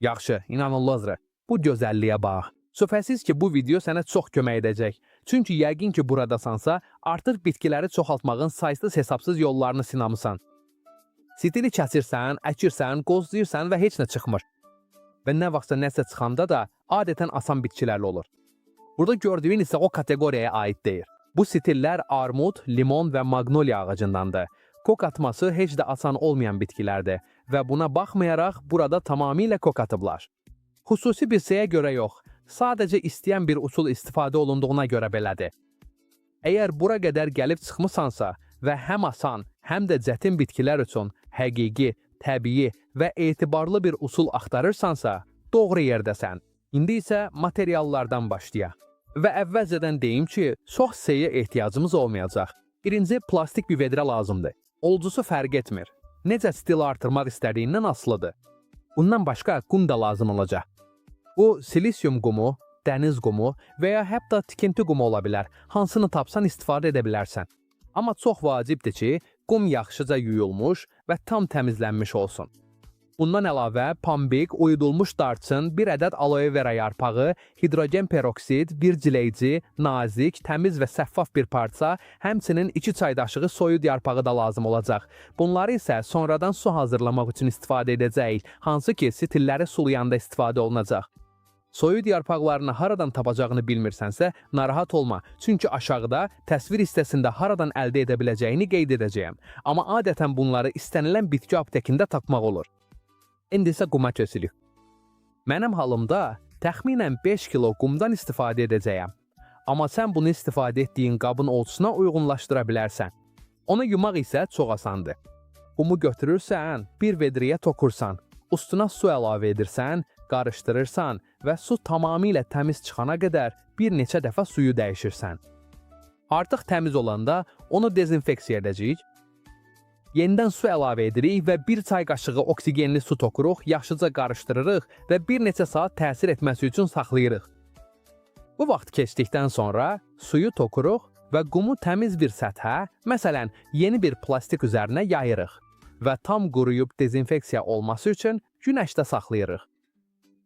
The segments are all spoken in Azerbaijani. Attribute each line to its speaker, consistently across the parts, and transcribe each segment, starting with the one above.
Speaker 1: Yaxşı, inanılmazdır. Bu gözəlliyə bax. Şübhəsiz ki, bu video sənə çox kömək edəcək. Çünki yəqin ki, buradasansa, artıq bitkiləri çoxaltmağın saysız-hesabsız yollarını sınamısan. Stili kəsirsən, əkirsən, qozlayırsan və heç nə çıxmır. Və nə vaxtsa nəsə çıxanda da adətən asan bitkilərlə olur. Burada gördüyün isə o kateqoriyaya aid deyil. Bu stillər armud, limon və maqnoliya ağacındandır. Kok atması heç də asan olmayan bitkilərdir və buna baxmayaraq burada tamamilə kok atıblar. Xüsusi bir şeyə görə yox, sadəcə istəyən bir usul istifadə olunduğuna görə belədir. Əgər bura qədər gəlib çıxmısansa və həm asan, həm də çətin bitkilər üçün həqiqi, təbii və etibarlı bir usul axtarırsansa, doğru yerdəsən. İndi isə materiallardan başlayaq. Və əvvəlcədən deyim ki, çox şeyə ehtiyacımız olmayacaq. Birinci, plastik bir vedrə lazımdır. Olcusu fərq etmir. Necə stil artırmaq istədiyindən asılıdır. Bundan başqa qum da lazım olacaq. Bu, silisium qumu, dəniz qumu və ya hətta tikinti qumu ola bilər. Hansını tapsan istifadə edə bilərsən. Amma çox vacibdir ki, qum yaxşıca yuyulmuş və tam təmizlənmiş olsun. Bundan əlavə, pambik, uyudulmuş darçın, bir ədəd aloe vera yarpağı, hidrogen peroksid, bir ciləyici, nazik, təmiz və şəffaf bir parça, həmçinin 2 çay qaşığı soyud yarpağı da lazım olacaq. Bunları isə sonradan su hazırlamaq üçün istifadə edəcəyik, hansı ki, stilləri sulayanda istifadə olunacaq. Soyud yarpaqlarını haradan tapacağını bilmirsənsə, narahat olma, çünki aşağıda təsvir hissəsində haradan əldə edə biləcəyini qeyd edəcəyəm. Amma adətən bunları istənilən bitki aptekində tapmaq olur. İndi isə quma köçürük. Mənim halımda təxminən 5 kilo qumdan istifadə edəcəyəm. Amma sən bunu istifadə etdiyin qabın ölçüsünə uyğunlaşdıra bilərsən. Onu yumaq isə çox asandır. Qumu götürürsən, bir vedriyə tokursan, üstünə su əlavə edirsən, qarışdırırsan və su tamamilə təmiz çıxana qədər bir neçə dəfə suyu dəyişirsən. Artıq təmiz olanda onu dezinfeksiya edəcəyik. Yenidən su əlavə edirik və 1 çay qaşığı oksigenli su tokuruq, yaxşıca qarışdırırıq və bir neçə saat təsir etməsi üçün saxlayırıq. Bu vaxt keçdikdən sonra suyu tokuruq və qumu təmiz bir səthə, məsələn, yeni bir plastik üzərinə yayırıq və tam quruyub dezinfeksiya olması üçün günəşdə saxlayırıq.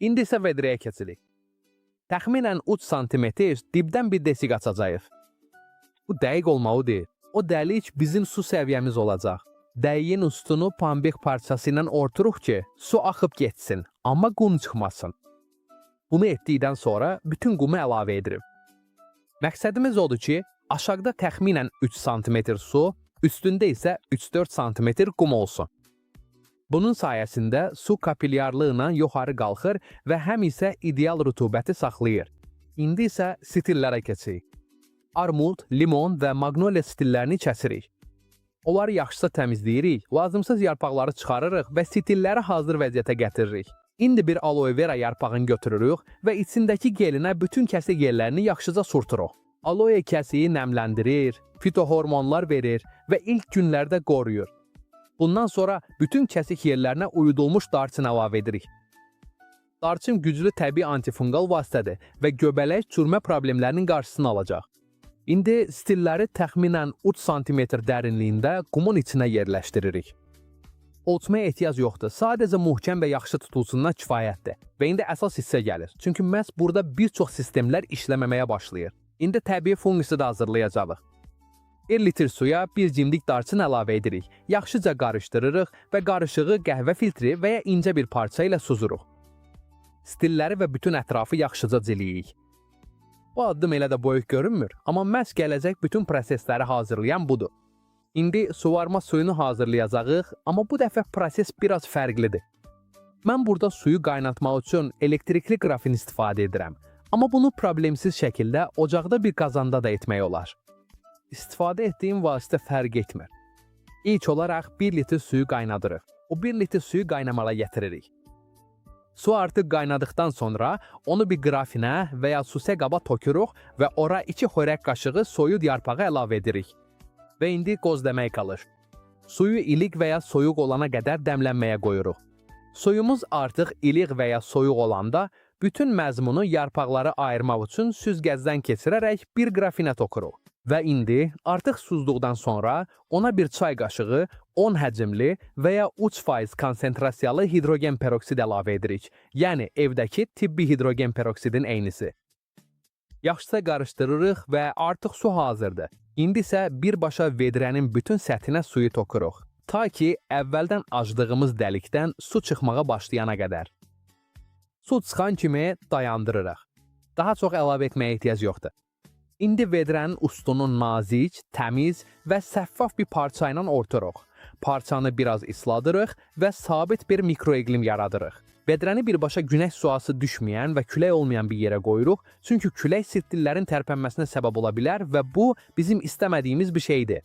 Speaker 1: İndi isə vedrəyə keçirik. Təxminən 3 sm dibdən bir desik açacağıq. Bu dəqiq olmalıdır. O dəlik bizim su səviyyəmiz olacaq. Dəyiyin üstünü pambik parçası ilə orturuq ki, su axıb getsin, amma qum çıxmasın. Bunu etdikdən sonra bütün qumu əlavə edirik. Məqsədimiz odur ki, aşağıda təxminən 3 sm su, üstündə isə 3-4 sm qum olsun. Bunun sayəsində su kapilyarlığına yuxarı qalxır və həm isə ideal rütubəti saxlayır. İndi isə stillərə keçirik. Armud, limon və maqnoliya stillerini kəsirik. Onları yaxşıca təmizləyirik, lazımsız yarpaqları çıxarırıq və stilləri hazır vəziyyətə gətiririk. İndi bir aloe vera yarpağını götürürük və içindəki gelinə bütün kəsik yerlərini yaxşıca surturuq. Aloe kəsiyi nəmləndirir, fitohormonlar verir və ilk günlərdə qoruyur. Bundan sonra bütün kəsik yerlərinə uyudulmuş darçın əlavə edirik. Darçın güclü təbii antifungal vasitədir və göbələk çürümə problemlərinin qarşısını alacaq. İndi stilləri təxminən 3 sm dərinliyində qumun içinə yerləşdiririk. Ölçməyə ehtiyac yoxdur, sadəcə möhkəm və yaxşı tutulsundan kifayətdir. Və indi əsas hissə gəlir, çünki məhz burada bir çox sistemlər işləməməyə başlayır. İndi təbii fungisi də hazırlayacağıq. 1 litr suya 1 cimdik darçın əlavə edirik, yaxşıca qarışdırırıq və qarışığı qəhvə filtri və ya incə bir parça ilə suzuruq. Stilləri və bütün ətrafı yaxşıca ciliyirik. Bu addım elə də böyük görünmür, amma məhz gələcək bütün prosesləri hazırlayan budur. İndi suvarma suyunu hazırlayacağıq, amma bu dəfə proses biraz fərqlidir. Mən burada suyu qaynatmaq üçün elektrikli qrafin istifadə edirəm, amma bunu problemsiz şəkildə ocaqda bir qazanda da etmək olar. İstifadə etdiyim vasitə fərq etmir. İlk olaraq 1 litr suyu qaynadırıq. O 1 litr suyu qaynamağa gətiririk. Su artıq qaynadıqdan sonra onu bir qrafinə və ya süsə qaba tökürük və ora 2 xörək qaşığı soyud yarpağı əlavə edirik. Və indi qozləmək qalır. Suyu ilik və ya soyuq olana qədər dəmlənməyə qoyuruq. Suyumuz artıq ilik və ya soyuq olanda bütün məzmunu yarpaqları ayırmaq üçün süzgəcdən keçirərək bir qrafinə tökürük. Və indi artıq suzduqdan sonra ona bir çay qaşığı 10 həcmli və ya 3% konsentrasiyalı hidrogen peroksid əlavə edirik. Yəni evdəki tibbi hidrogen peroksidin eynisi. Yaxşıca qarışdırırıq və artıq su hazırdır. İndi isə birbaşa vedrənin bütün səthinə suyu tokuruq. Ta ki əvvəldən açdığımız dəlikdən su çıxmağa başlayana qədər. Su çıxan kimi dayandırırıq. Daha çox əlavə etməyə ehtiyac yoxdur. İndi vedrənin ustunu nazik, təmiz və şəffaf bir parça ilə orturuq. Parçanı biraz isladırıq və sabit bir mikroiqlim yaradırıq. Vedrəni birbaşa günəş şüası düşməyən və külək olmayan bir yerə qoyuruq, çünki külək sirtillərin tərpənməsinə səbəb ola bilər və bu bizim istəmədiyimiz bir şeydir.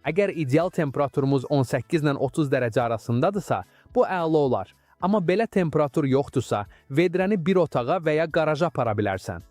Speaker 1: Əgər ideal temperaturumuz 18 ilə 30 dərəcə arasındadırsa, bu əla olar. Amma belə temperatur yoxdursa, vedrəni bir otağa və ya qaraja apara bilərsən.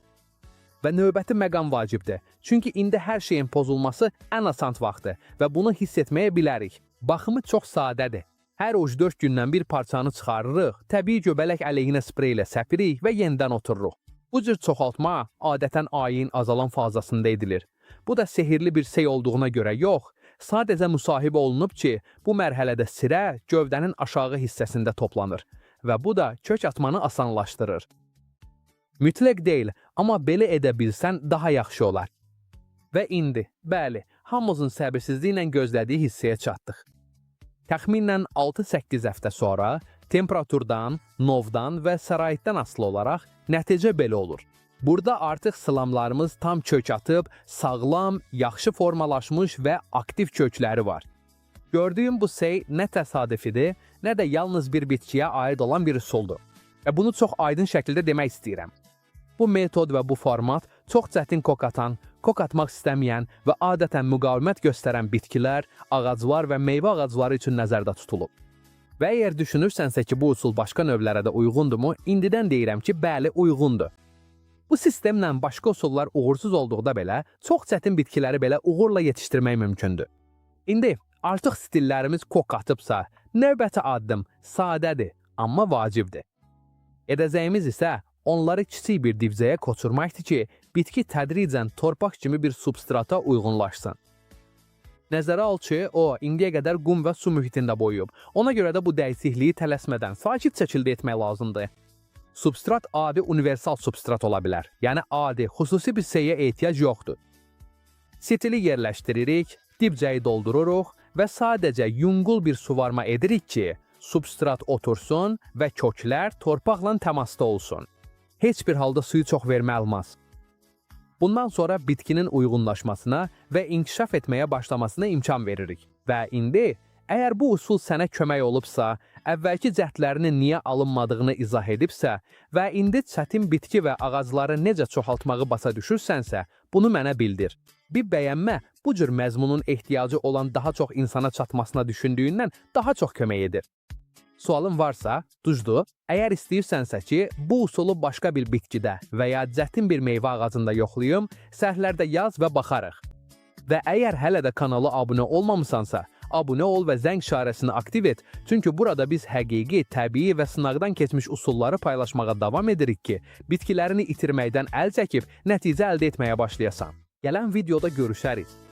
Speaker 1: Və növbəti məqam vacibdir. Çünki indi hər şeyin pozulması ən asan vaxtdır və bunu hiss etməyə bilərik. Baxımı çox sadədir. Hər 3-4 gündən bir parçanı çıxarırıq, təbii göbələk əleyhinə sprey ilə səpirik və yenidən otururuq. Bu cür çoxaltma adətən ayın azalan fazasında edilir. Bu da sehirli bir şey olduğuna görə yox, sadəcə müsahibə olunub ki, bu mərhələdə sirə gövdənin aşağı hissəsində toplanır və bu da kök atmanı asanlaşdırır. Mütləq deyil, amma belə edə bilsən daha yaxşı olar. Və indi, bəli, hamımızın səbirsizliyi ilə gözlədiyi hissəyə çatdıq. Təxminən 6-8 həftə sonra temperaturdan, novdan və səraitdən asılı olaraq nəticə belə olur. Burada artıq slamlarımız tam kök atıb, sağlam, yaxşı formalaşmış və aktiv kökləri var. Gördüyüm bu şey nə təsadüfidir, nə də yalnız bir bitkiyə aid olan bir üsuldur. Və bunu çox aydın şəkildə demək istəyirəm. Bu metod və bu format çox çətin kok atan, kok atmaq istəməyən və adətən müqavimət göstərən bitkilər, ağaclar və meyvə ağacları üçün nəzərdə tutulub. Və əgər düşünürsənsə ki, bu üsul başqa növlərə də uyğundurmu, indidən deyirəm ki, bəli, uyğundur. Bu sistemlə başqa üsullar uğursuz olduqda belə, çox çətin bitkiləri belə uğurla yetişdirmək mümkündür. İndi artıq stillərimiz kok atıbsa, növbəti addım sadədir, amma vacibdir. Edəcəyimiz isə onları kiçik bir divzəyə köçürməkdir ki, bitki tədricən torpaq kimi bir substrata uyğunlaşsın. Nəzərə al ki, o, indiyə qədər qum və su mühitində boyuyub. Ona görə də bu dəyişikliyi tələsmədən sakit şəkildə etmək lazımdır. Substrat adi universal substrat ola bilər. Yəni adi, xüsusi bir şeyə ehtiyac yoxdur. Stili yerləşdiririk, dibcəyi doldururuq və sadəcə yüngül bir suvarma edirik ki, substrat otursun və köklər torpaqla təmasda olsun. Heç bir halda suyu çox vermək olmaz. Bundan sonra bitkinin uyğunlaşmasına və inkişaf etməyə başlamasına imkan veririk. Və indi, əgər bu üsul sənə kömək olubsa, əvvəlki cəhdlərinin niyə alınmadığını izah edibsə və indi çətin bitki və ağacları necə çoxaltmağı başa düşürsənsə, bunu mənə bildir. Bir bəyənmə bu cür məzmunun ehtiyacı olan daha çox insana çatmasına düşündüyündən daha çox kömək edir. Sualın varsa, düzdür, əgər istəyirsənsə ki, bu usulu başqa bir bitkidə və ya çətin bir meyvə ağacında yoxlayım, səhvlərdə yaz və baxarıq. Və əgər hələ də kanala abunə olmamısansa, abunə ol və zəng işarəsini aktiv et, çünki burada biz həqiqi, təbii və sınaqdan keçmiş usulları paylaşmağa davam edirik ki, bitkilərini itirməkdən əl çəkib nəticə əldə etməyə başlayasan. Gələn videoda görüşərik.